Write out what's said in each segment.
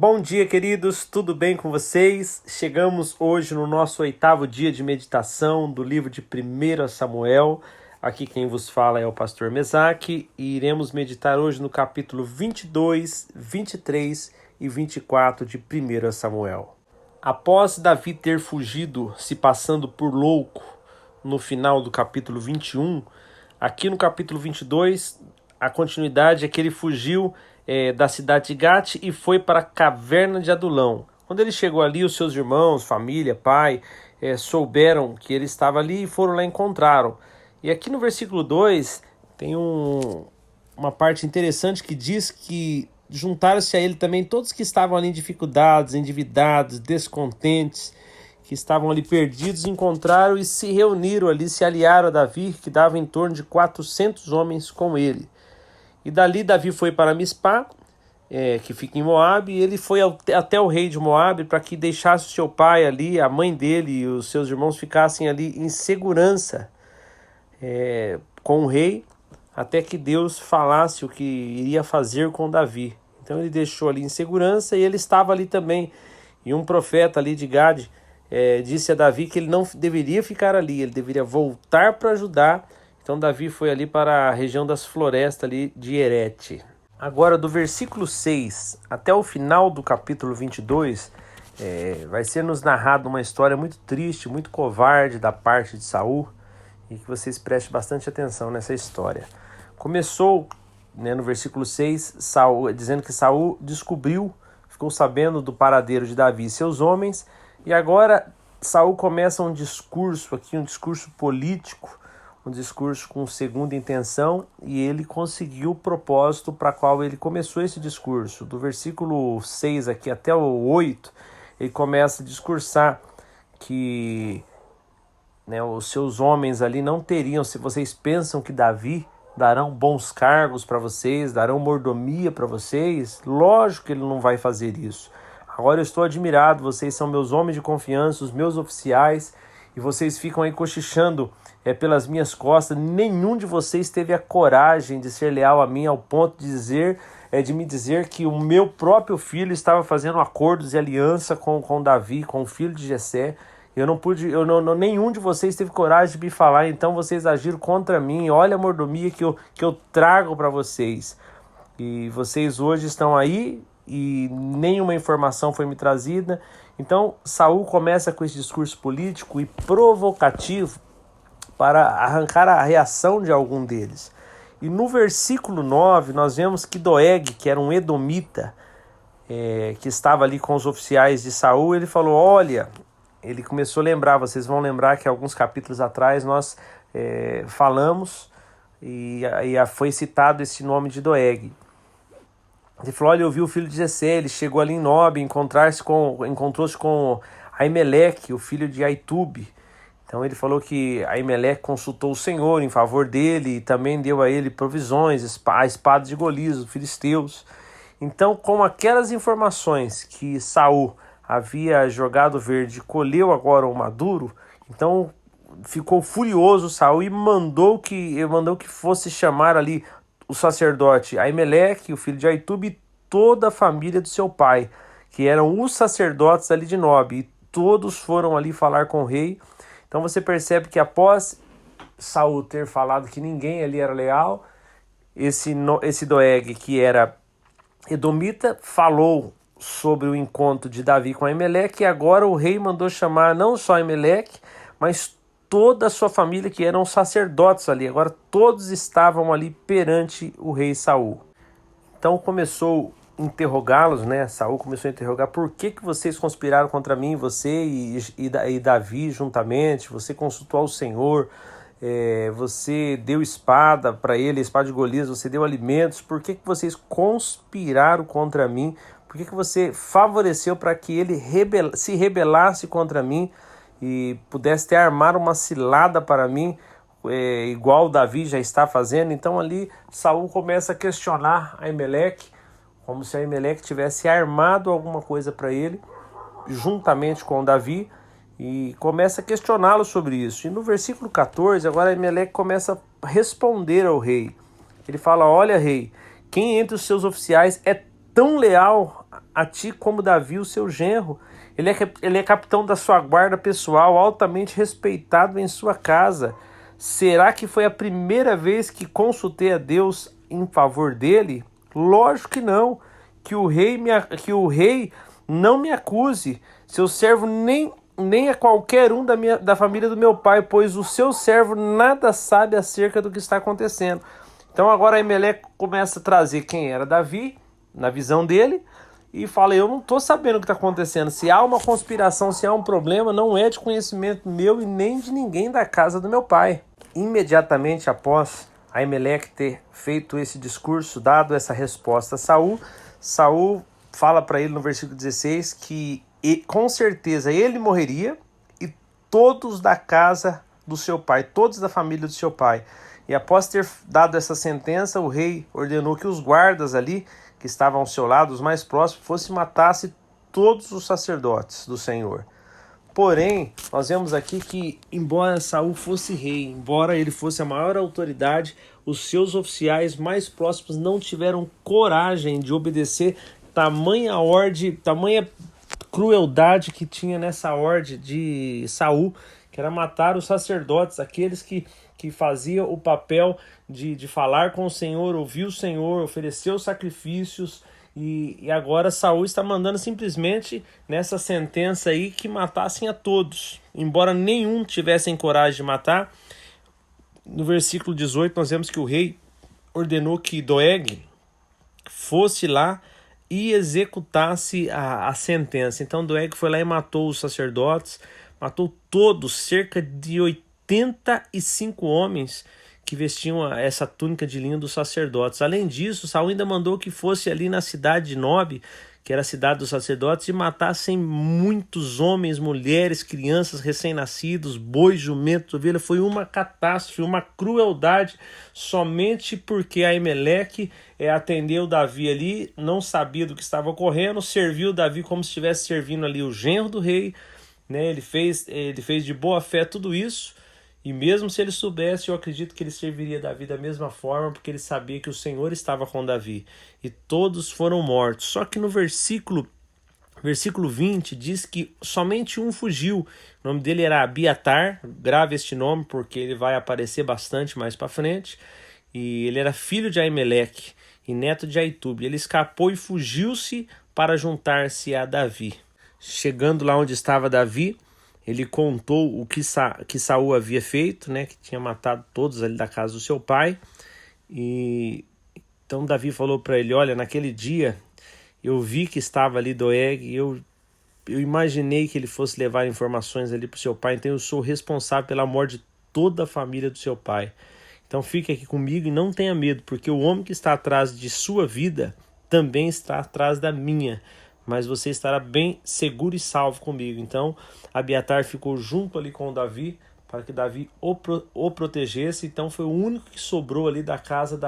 Bom dia, queridos, tudo bem com vocês? Chegamos hoje no nosso 8º dia de meditação do livro de 1 Samuel. Aqui quem vos fala é o pastor Mesaque e iremos meditar hoje no capítulo 22, 23 e 24 de 1 Samuel. Após Davi ter fugido, se passando por louco, no final do capítulo 21, aqui no capítulo 22, a continuidade é que ele fugiu da cidade de Gate e foi para a caverna de Adulão. Quando ele chegou ali, os seus irmãos, família, pai, souberam que ele estava ali e foram lá e encontraram. E aqui no versículo 2 tem uma parte interessante que diz que juntaram-se a ele também todos que estavam ali em dificuldades, endividados, descontentes, que estavam ali perdidos, encontraram e se reuniram ali, se aliaram a Davi, que dava em torno de 400 homens com ele. E dali Davi foi para Mispá, que fica em Moabe, e ele foi até o rei de Moabe para que deixasse o seu pai ali, a mãe dele e os seus irmãos ficassem ali em segurança com o rei, até que Deus falasse o que iria fazer com Davi. Então ele deixou ali em segurança e ele estava ali também. E um profeta ali de Gade disse a Davi que ele não deveria ficar ali, ele deveria voltar para Judá. Então Davi foi ali para a região das florestas ali de Herete. Agora do versículo 6 até o final do capítulo 22, vai ser nos narrado uma história muito triste, muito covarde da parte de Saul, e que vocês prestem bastante atenção nessa história. Começou no versículo 6, dizendo que Saul ficou sabendo do paradeiro de Davi e seus homens, e agora Saul começa um discurso aqui, um discurso político, um discurso com segunda intenção, e ele conseguiu o propósito para qual ele começou esse discurso. Do versículo 6 aqui até o 8, ele começa a discursar que os seus homens ali não teriam, se vocês pensam que Davi darão bons cargos para vocês, darão mordomia para vocês, lógico que ele não vai fazer isso. Agora eu estou admirado, vocês são meus homens de confiança, os meus oficiais, e vocês ficam aí cochichando pelas minhas costas. Nenhum de vocês teve a coragem de ser leal a mim ao ponto de me dizer que o meu próprio filho estava fazendo acordos e aliança com Davi, com o filho de Jessé. Nenhum de vocês teve coragem de me falar, então vocês agiram contra mim. Olha a mordomia que eu trago para vocês. E vocês hoje estão aí e nenhuma informação foi me trazida. Então Saul começa com esse discurso político e provocativo para arrancar a reação de algum deles. E no versículo 9 nós vemos que Doeg, que era um edomita, que estava ali com os oficiais de Saul, ele falou, olha, ele começou a lembrar, vocês vão lembrar que alguns capítulos atrás nós falamos e foi citado esse nome de Doeg. Ele falou, olha, eu vi o filho de Jessé, ele chegou ali em Nob, encontrou-se com Aimeleque, o filho de Aitube. Então ele falou que Aimeleque consultou o Senhor em favor dele e também deu a ele provisões, a espada de Golias, os filisteus. Então, com aquelas informações que Saul havia jogado verde, colheu agora o maduro, então ficou furioso Saul e mandou que fosse chamar ali o sacerdote Aimeleque, o filho de Aitube, e toda a família do seu pai, que eram os sacerdotes ali de Nob, e todos foram ali falar com o rei. Então você percebe que após Saul ter falado que ninguém ali era leal, esse Doeg, que era edomita, falou sobre o encontro de Davi com Aimeleque, e agora o rei mandou chamar não só Aimeleque, mas toda a sua família, que eram sacerdotes ali. Agora todos estavam ali perante o rei Saul. Então começou a interrogá-los, Saul começou a interrogar, por que vocês conspiraram contra mim, você e Davi juntamente? Você consultou ao Senhor, você deu espada para ele, a espada de Golias, você deu alimentos, por que vocês conspiraram contra mim? Por que você favoreceu para que ele se rebelasse contra mim e pudesse ter armado uma cilada para mim, igual Davi já está fazendo? Então ali Saul começa a questionar Aimeleque, como se Aimeleque tivesse armado alguma coisa para ele, juntamente com Davi, e começa a questioná-lo sobre isso. E no versículo 14, agora Aimeleque começa a responder ao rei. Ele fala, olha rei, quem entre os seus oficiais é tão leal a ti como Davi, o seu genro. Ele é capitão da sua guarda pessoal, altamente respeitado em sua casa. Será que foi a primeira vez que consultei a Deus em favor dele? Lógico que não. Que o rei não me acuse. Seu servo nem a qualquer um da família do meu pai, pois o seu servo nada sabe acerca do que está acontecendo. Então agora Aimeleque começa a trazer quem era Davi, na visão dele, e fala, eu não estou sabendo o que está acontecendo. Se há uma conspiração, se há um problema, não é de conhecimento meu e nem de ninguém da casa do meu pai. Imediatamente após Aimeleque ter feito esse discurso, dado essa resposta a Saul fala para ele no versículo 16 que com certeza ele morreria e todos da casa do seu pai, todos da família do seu pai. E após ter dado essa sentença, o rei ordenou que os guardas ali, que estavam ao seu lado, os mais próximos, matassem todos os sacerdotes do Senhor. Porém, nós vemos aqui que, embora Saul fosse rei, embora ele fosse a maior autoridade, os seus oficiais mais próximos não tiveram coragem de obedecer tamanha ordem, tamanha crueldade que tinha nessa ordem de Saul, que era matar os sacerdotes, aqueles que faziam o papel de falar com o Senhor, ouvir o Senhor, oferecer os sacrifícios. E agora Saul está mandando simplesmente nessa sentença aí que matassem a todos, embora nenhum tivessem coragem de matar. No versículo 18 nós vemos que o rei ordenou que Doeg fosse lá e executasse a sentença. Então Doeg foi lá e matou os sacerdotes, matou todos, cerca de 85 homens que vestiam essa túnica de linho dos sacerdotes. Além disso, Saul ainda mandou que fosse ali na cidade de Nob, que era a cidade dos sacerdotes, e matassem muitos homens, mulheres, crianças, recém-nascidos, bois, jumentos, ovelhas. Foi uma catástrofe, uma crueldade, somente porque Aimeleque atendeu Davi ali, não sabia do que estava ocorrendo, serviu Davi como se estivesse servindo ali o genro do rei, né? Ele fez de boa fé tudo isso. E mesmo se ele soubesse, eu acredito que ele serviria Davi da mesma forma, porque ele sabia que o Senhor estava com Davi. E todos foram mortos. Só que no versículo 20 diz que somente um fugiu. O nome dele era Abiatar. Grave este nome porque ele vai aparecer bastante mais para frente. E ele era filho de Aimeleque e neto de Aitube. Ele escapou e fugiu-se para juntar-se a Davi. Chegando lá onde estava Davi, ele contou o que Saul havia feito, né, que tinha matado todos ali da casa do seu pai. E então Davi falou para ele, olha, naquele dia eu vi que estava ali Doeg e eu imaginei que ele fosse levar informações ali para o seu pai, então eu sou responsável pela morte de toda a família do seu pai. Então fique aqui comigo e não tenha medo, porque o homem que está atrás de sua vida também está atrás da minha. Mas você estará bem seguro e salvo comigo. Então, Abiatar ficou junto ali com Davi, para que Davi o protegesse. Então, foi o único que sobrou ali da casa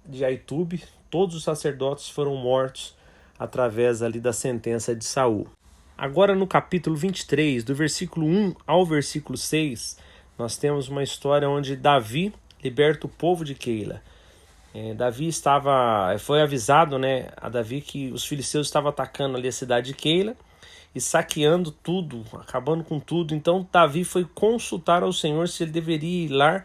de Aitube. Todos os sacerdotes foram mortos através ali da sentença de Saul. Agora, no capítulo 23, do versículo 1 ao versículo 6, nós temos uma história onde Davi liberta o povo de Keila. Davi foi avisado, né, a Davi que os filisteus estavam atacando ali a cidade de Keila e saqueando tudo, acabando com tudo. Então Davi foi consultar ao Senhor se ele deveria ir lá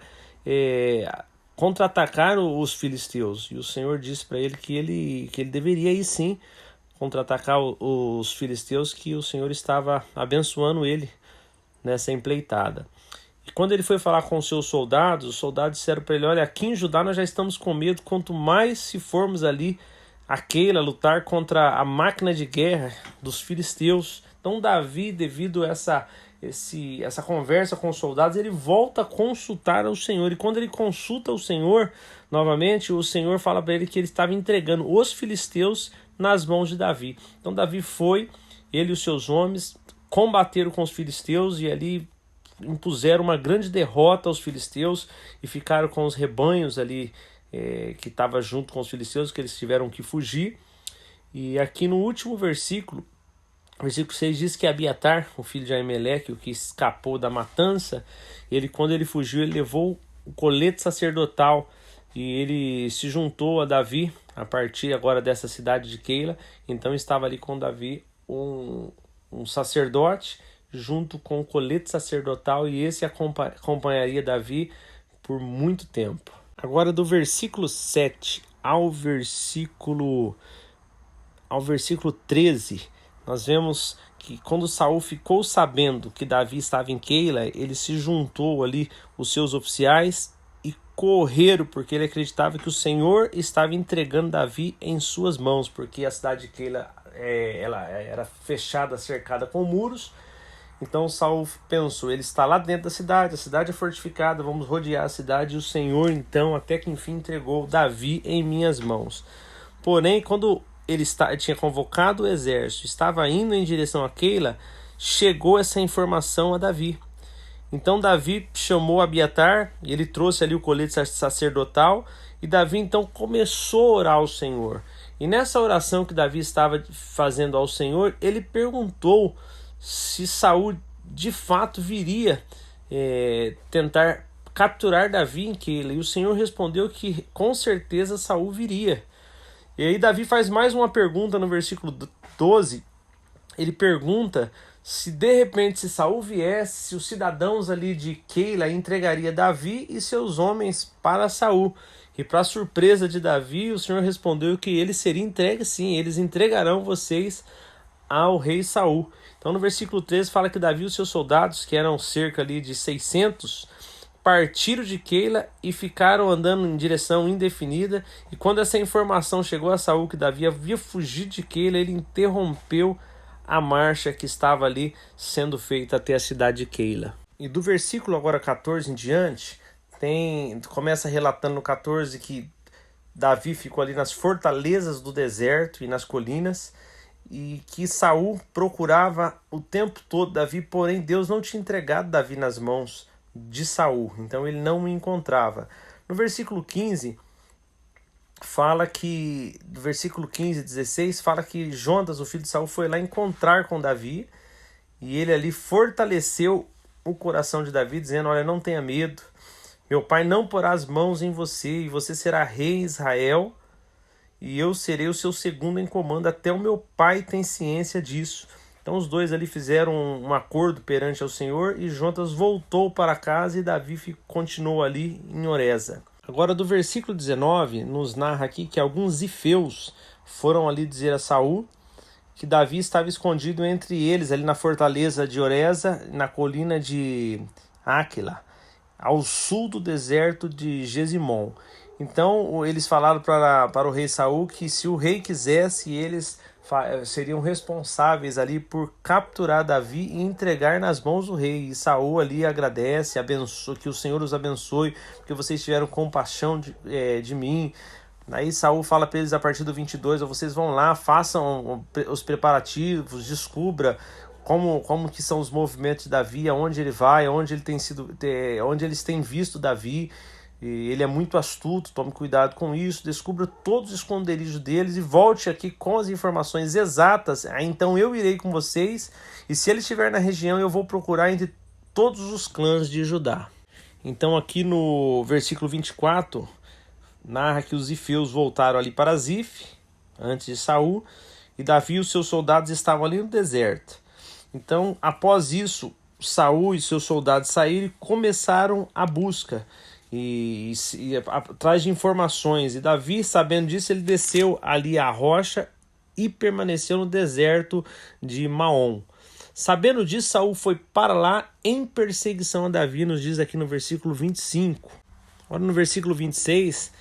contra-atacar os filisteus. E o Senhor disse para ele que ele deveria ir sim contra-atacar os filisteus, que o Senhor estava abençoando ele nessa empleitada. E quando ele foi falar com os seus soldados, os soldados disseram para ele, olha, aqui em Judá nós já estamos com medo, quanto mais se formos ali a Keila lutar contra a máquina de guerra dos filisteus. Então Davi, devido a essa conversa com os soldados, ele volta a consultar ao Senhor. E quando ele consulta o Senhor, novamente, o Senhor fala para ele que ele estava entregando os filisteus nas mãos de Davi. Então Davi foi, ele e os seus homens, combateram com os filisteus e ali impuseram uma grande derrota aos filisteus e ficaram com os rebanhos ali que estava junto com os filisteus, que eles tiveram que fugir. E aqui no último versículo 6 diz que Abiatar, o filho de Aimeleque, o que escapou da matança, quando ele fugiu, ele levou o colete sacerdotal e ele se juntou a Davi a partir agora dessa cidade de Keila. Então estava ali com Davi um sacerdote junto com o colete sacerdotal, e esse acompanharia Davi por muito tempo. Agora do versículo 7 ao versículo 13, nós vemos que quando Saul ficou sabendo que Davi estava em Keila, ele se juntou ali os seus oficiais e correram, porque ele acreditava que o Senhor estava entregando Davi em suas mãos, porque a cidade de Keila ela era fechada, cercada com muros. Então Saul pensou, ele está lá dentro da cidade, a cidade é fortificada, vamos rodear a cidade, e o Senhor então até que enfim entregou Davi em minhas mãos. Porém, quando ele tinha convocado o exército, estava indo em direção a Keila, chegou essa informação a Davi. Então Davi chamou Abiatar, e ele trouxe ali o colete sacerdotal, e Davi então começou a orar ao Senhor. E nessa oração que Davi estava fazendo ao Senhor, ele perguntou se Saul de fato viria tentar capturar Davi em Keila. E o Senhor respondeu que com certeza Saul viria. E aí Davi faz mais uma pergunta no versículo 12. Ele pergunta se de repente, se Saul viesse, se os cidadãos ali de Keila entregaria Davi e seus homens para Saul. E para surpresa de Davi, o Senhor respondeu que ele seria entregue sim, eles entregarão vocês ao rei Saul. Então no versículo 13 fala que Davi e os seus soldados, que eram cerca ali de 600, partiram de Keila e ficaram andando em direção indefinida. E quando essa informação chegou a Saul que Davi havia fugido de Keila, ele interrompeu a marcha que estava ali sendo feita até a cidade de Keila. E do versículo agora 14 em diante, começa relatando no 14 que Davi ficou ali nas fortalezas do deserto e nas colinas, e que Saul procurava o tempo todo Davi, porém Deus não tinha entregado Davi nas mãos de Saul, então ele não o encontrava. No versículo 15 fala que, do versículo 15 e 16 fala que Jonatas, o filho de Saul, foi lá encontrar com Davi, e ele ali fortaleceu o coração de Davi, dizendo: olha, não tenha medo, meu pai não porá as mãos em você, e você será rei em Israel, e eu serei o seu segundo em comando, até o meu pai tem ciência disso. Então os dois ali fizeram um acordo perante ao Senhor, e Jonatas voltou para casa e Davi continuou ali em Oreza. Agora do versículo 19 nos narra aqui que alguns zifeus foram ali dizer a Saul que Davi estava escondido entre eles ali na fortaleza de Oreza, na colina de Áquila, ao sul do deserto de Gesimon. Então eles falaram para o rei Saul que se o rei quisesse, eles seriam responsáveis ali por capturar Davi e entregar nas mãos do rei. E Saul ali agradece, abençoa, que o Senhor os abençoe, porque vocês tiveram compaixão de mim. Aí Saul fala para eles a partir do 22, vocês vão lá, façam os preparativos, descubra como que são os movimentos de Davi, aonde ele vai, onde eles têm visto Davi. Ele é muito astuto, tome cuidado com isso, descubra todos os esconderijos deles e volte aqui com as informações exatas. Então eu irei com vocês, e se ele estiver na região, eu vou procurar entre todos os clãs de Judá. Então aqui no versículo 24, narra que os zifeus voltaram ali para Zif, antes de Saul, e Davi e os seus soldados estavam ali no deserto. Então, após isso, Saul e seus soldados saíram e começaram a busca, e atrás de informações. E Davi, sabendo disso, ele desceu ali a rocha e permaneceu no deserto de Maom. Sabendo disso, Saul foi para lá em perseguição a Davi, nos diz aqui no versículo 25. Agora no versículo 26,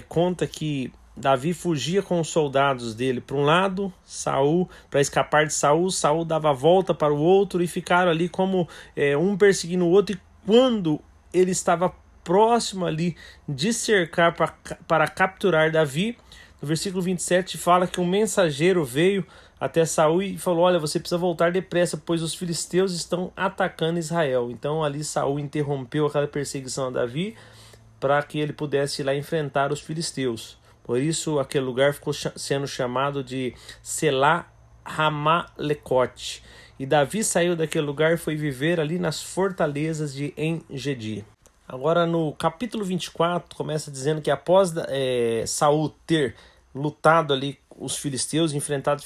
conta que Davi fugia com os soldados dele para um lado, Saul, para escapar de Saul, Saul dava a volta para o outro e ficaram ali como um perseguindo o outro. E quando ele estava próximo ali de cercar para capturar Davi, no versículo 27 fala que um mensageiro veio até Saul e falou: olha, você precisa voltar depressa, pois os filisteus estão atacando Israel. Então ali Saul interrompeu aquela perseguição a Davi para que ele pudesse ir lá enfrentar os filisteus. Por isso aquele lugar ficou sendo chamado de Selá Hamalecote. E Davi saiu daquele lugar e foi viver ali nas fortalezas de En-Gedi. Agora no capítulo 24 começa dizendo que após Saul ter lutado ali os filisteus, enfrentado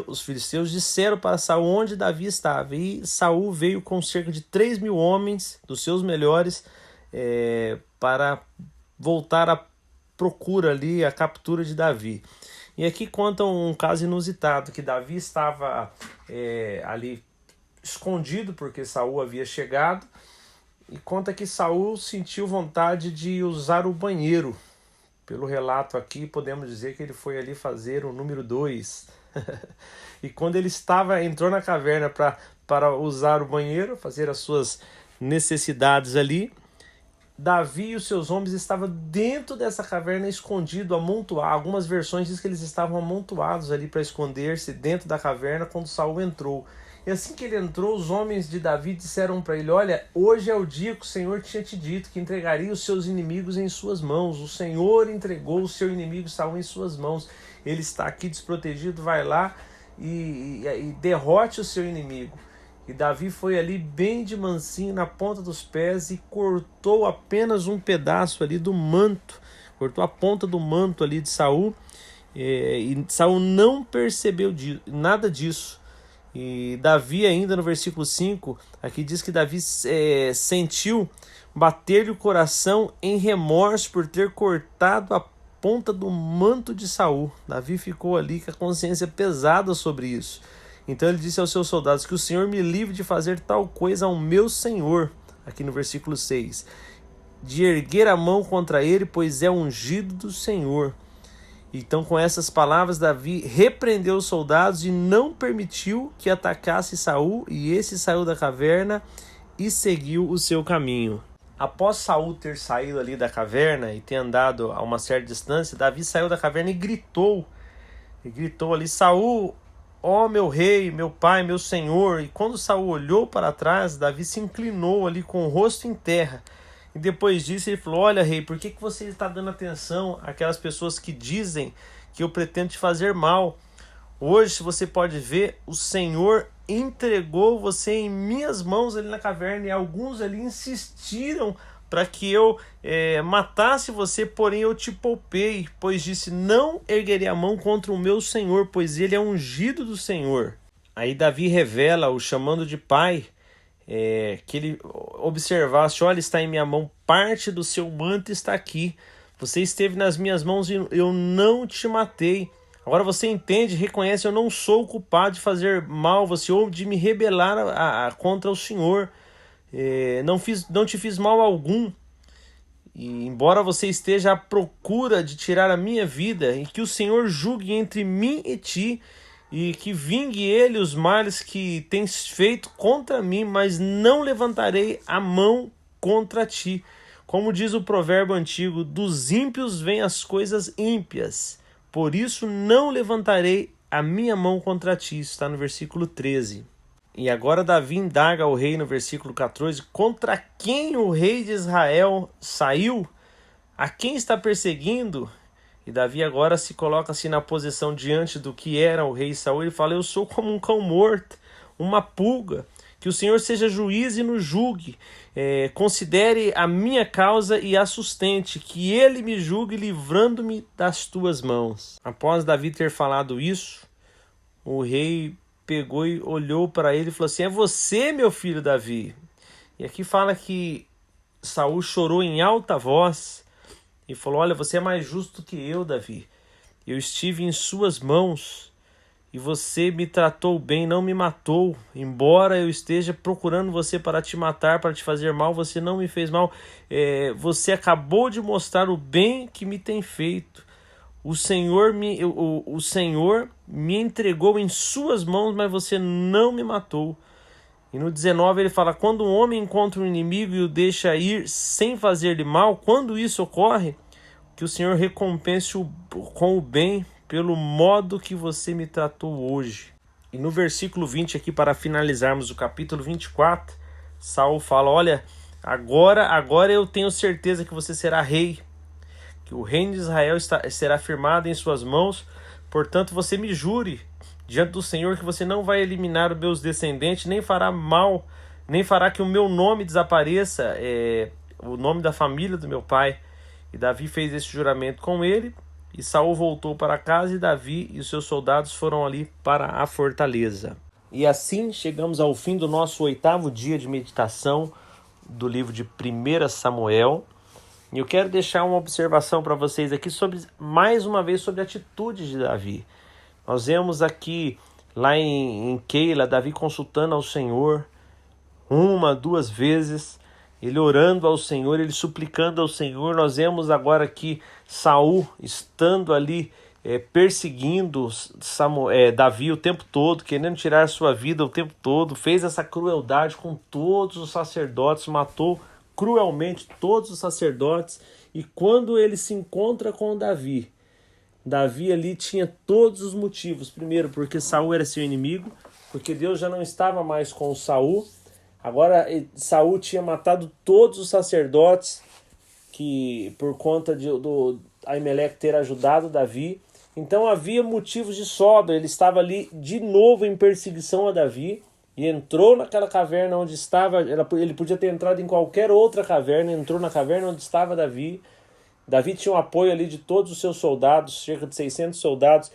os filisteus, disseram para Saul onde Davi estava. E Saul veio com cerca de 3.000 homens, dos seus melhores, para voltar à procura ali, a captura de Davi. E aqui conta um caso inusitado, que Davi estava ali escondido porque Saul havia chegado, e conta que Saul sentiu vontade de usar o banheiro. Pelo relato aqui, podemos dizer que ele foi ali fazer o número 2. E quando ele entrou na caverna para usar o banheiro, fazer as suas necessidades ali, Davi e os seus homens estavam dentro dessa caverna escondido, amontoado. Algumas versões dizem que eles estavam amontoados ali para esconder-se dentro da caverna quando Saul entrou. E assim que ele entrou, os homens de Davi disseram para ele: olha, hoje é o dia que o Senhor tinha te dito que entregaria os seus inimigos em suas mãos. O Senhor entregou o seu inimigo Saul em suas mãos. Ele está aqui desprotegido, vai lá e derrote o seu inimigo. E Davi foi ali bem de mansinho na ponta dos pés e cortou apenas um pedaço ali do manto. Cortou a ponta do manto ali de Saul. E Saul não percebeu nada disso. E Davi ainda no versículo 5, aqui diz que Davi sentiu bater-lhe o coração em remorso por ter cortado a ponta do manto de Saul. Davi ficou ali com a consciência pesada sobre isso. Então ele disse aos seus soldados: que o Senhor me livre de fazer tal coisa ao meu Senhor, aqui no versículo 6, de erguer a mão contra ele, pois é ungido do Senhor. Então, com essas palavras, Davi repreendeu os soldados e não permitiu que atacasse Saul, e esse saiu da caverna e seguiu o seu caminho. Após Saul ter saído ali da caverna e ter andado a uma certa distância, Davi saiu da caverna e gritou ali: Saul, ó meu rei, meu pai, meu senhor. E quando Saul olhou para trás, Davi se inclinou ali com o rosto em terra. E depois disso ele falou: olha, rei, por que você está dando atenção àquelas pessoas que dizem que eu pretendo te fazer mal? Hoje, se você pode ver, o Senhor entregou você em minhas mãos ali na caverna, e alguns ali insistiram para que eu matasse você, porém eu te poupei, pois disse: não erguerei a mão contra o meu Senhor, pois ele é ungido do Senhor. Aí Davi revela, o chamando de pai, que ele observasse: olha, está em minha mão, parte do seu manto está aqui, você esteve nas minhas mãos e eu não te matei. Agora você entende, reconhece: eu não sou culpado de fazer mal você ou de me rebelar contra o Senhor. Não te fiz mal algum. E embora você esteja à procura de tirar a minha vida, e que o Senhor julgue entre mim e ti, e que vingue ele os males que tens feito contra mim, mas não levantarei a mão contra ti. Como diz o provérbio antigo: dos ímpios vêm as coisas ímpias, por isso não levantarei a minha mão contra ti. Isso está no versículo 13. E agora Davi indaga ao rei no versículo 14: contra quem o rei de Israel saiu? A quem está perseguindo? E Davi agora se coloca assim na posição diante do que era o rei Saul. Ele fala: eu sou como um cão morto, uma pulga. Que o Senhor seja juiz e nos julgue. Considere a minha causa e a sustente. Que ele me julgue, livrando-me das tuas mãos. Após Davi ter falado isso, o rei pegou e olhou para ele e falou assim: é você, meu filho Davi? E aqui fala que Saul chorou em alta voz e falou: olha, você é mais justo que eu, Davi. Eu estive em suas mãos e você me tratou bem, não me matou. Embora eu esteja procurando você para te matar, para te fazer mal, você não me fez mal. Você acabou de mostrar o bem que me tem feito. O Senhor me entregou em suas mãos, mas você não me matou. E no 19 ele fala: quando um homem encontra um inimigo e o deixa ir sem fazer-lhe mal, quando isso ocorre, que o Senhor recompense com o bem pelo modo que você me tratou hoje. E no versículo 20 aqui, para finalizarmos o capítulo 24, Saul fala: olha, agora eu tenho certeza que você será rei, que o reino de Israel será firmado em suas mãos. Portanto, você me jure diante do Senhor que você não vai eliminar os meus descendentes, nem fará mal, nem fará que o meu nome desapareça, o nome da família do meu pai. E Davi fez esse juramento com ele, e Saul voltou para casa, e Davi e os seus soldados foram ali para a fortaleza. E assim chegamos ao fim do nosso 8º dia de meditação do livro de 1 Samuel. E eu quero deixar uma observação para vocês aqui mais uma vez sobre a atitude de Davi. Nós vemos aqui, lá em Keila, Davi consultando ao Senhor 1, 2 vezes, ele orando ao Senhor, ele suplicando ao Senhor. Nós vemos agora aqui Saul estando ali perseguindo Davi o tempo todo, querendo tirar sua vida o tempo todo, fez essa crueldade com todos os sacerdotes, matou cruelmente todos os sacerdotes. E quando ele se encontra com Davi ali tinha todos os motivos. Primeiro, porque Saul era seu inimigo, porque Deus já não estava mais com Saul. Agora Saul tinha matado todos os sacerdotes, que por conta do Aimeleque ter ajudado Davi. Então havia motivos de sobra. Ele estava ali de novo em perseguição a Davi, e entrou naquela caverna onde estava. Ele podia ter entrado em qualquer outra caverna, entrou na caverna onde estava Davi. Davi tinha um apoio ali de todos os seus soldados, cerca de 600 soldados,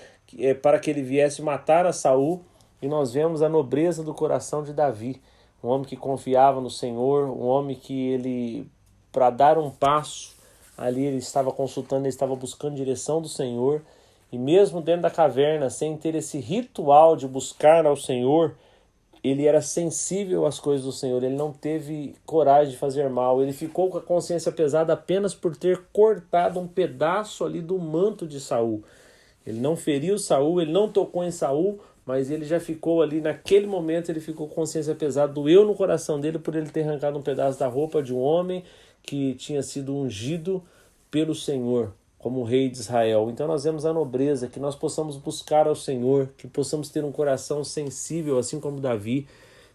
para que ele viesse matar a Saul. E nós vemos a nobreza do coração de Davi, um homem que confiava no Senhor, um homem que ele, para dar um passo ali, ele estava consultando, ele estava buscando direção do Senhor. E mesmo dentro da caverna, sem ter esse ritual de buscar ao Senhor, ele era sensível às coisas do Senhor. Ele não teve coragem de fazer mal. Ele ficou com a consciência pesada apenas por ter cortado um pedaço ali do manto de Saul. Ele não feriu Saul, ele não tocou em Saul, mas ele já ficou ali, naquele momento, ele ficou com consciência pesada, doeu no coração dele por ele ter arrancado um pedaço da roupa de um homem que tinha sido ungido pelo Senhor como rei de Israel. Então nós vemos a nobreza, que nós possamos buscar ao Senhor, que possamos ter um coração sensível, assim como Davi.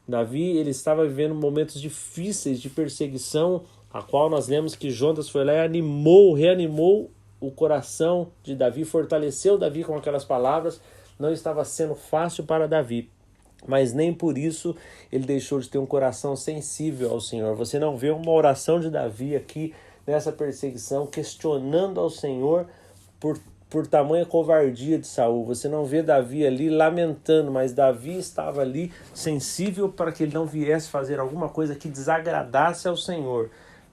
Davi, ele estava vivendo momentos difíceis de perseguição, a qual nós lemos que Jonas foi lá e reanimou o coração de Davi, fortaleceu Davi com aquelas palavras. Não estava sendo fácil para Davi, mas nem por isso ele deixou de ter um coração sensível ao Senhor. Você não vê uma oração de Davi aqui nessa perseguição, questionando ao Senhor por tamanha covardia de Saul. Você não vê Davi ali lamentando, mas Davi estava ali sensível para que ele não viesse fazer alguma coisa que desagradasse ao Senhor.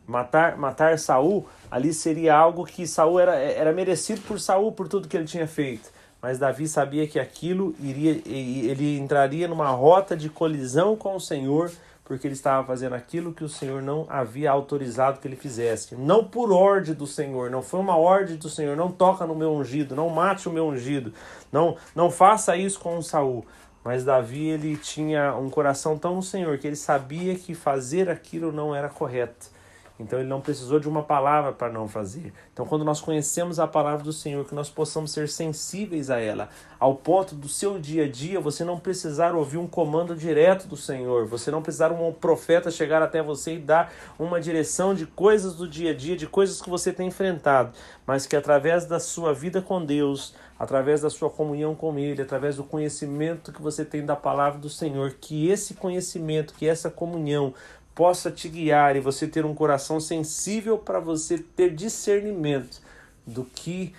Matar Saul ali seria algo que Saul era merecido por Saul, por tudo que ele tinha feito. Mas Davi sabia que aquilo ele entraria numa rota de colisão com o Senhor, porque ele estava fazendo aquilo que o Senhor não havia autorizado que ele fizesse. Não por ordem do Senhor, não foi uma ordem do Senhor, não toca no meu ungido, não mate o meu ungido, não faça isso com Saul. Mas Davi, ele tinha um coração tão no Senhor que ele sabia que fazer aquilo não era correto. Então ele não precisou de uma palavra para não fazer. Então quando nós conhecemos a palavra do Senhor, que nós possamos ser sensíveis a ela, ao ponto do seu dia a dia, você não precisar ouvir um comando direto do Senhor, você não precisar um profeta chegar até você e dar uma direção de coisas do dia a dia, de coisas que você tem enfrentado, mas que através da sua vida com Deus, através da sua comunhão com Ele, através do conhecimento que você tem da palavra do Senhor, que esse conhecimento, que essa comunhão possa te guiar e você ter um coração sensível para você ter discernimento do que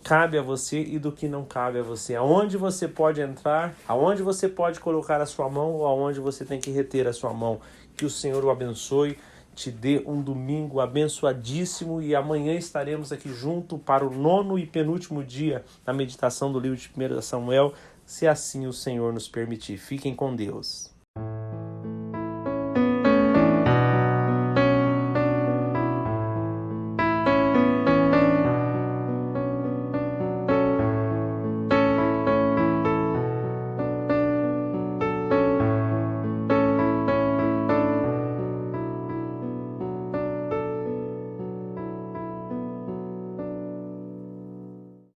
cabe a você e do que não cabe a você. Aonde você pode entrar, aonde você pode colocar a sua mão ou aonde você tem que reter a sua mão. Que o Senhor o abençoe, te dê um domingo abençoadíssimo e amanhã estaremos aqui junto para o 9º e penúltimo dia da meditação do livro de 1 Samuel, se assim o Senhor nos permitir. Fiquem com Deus.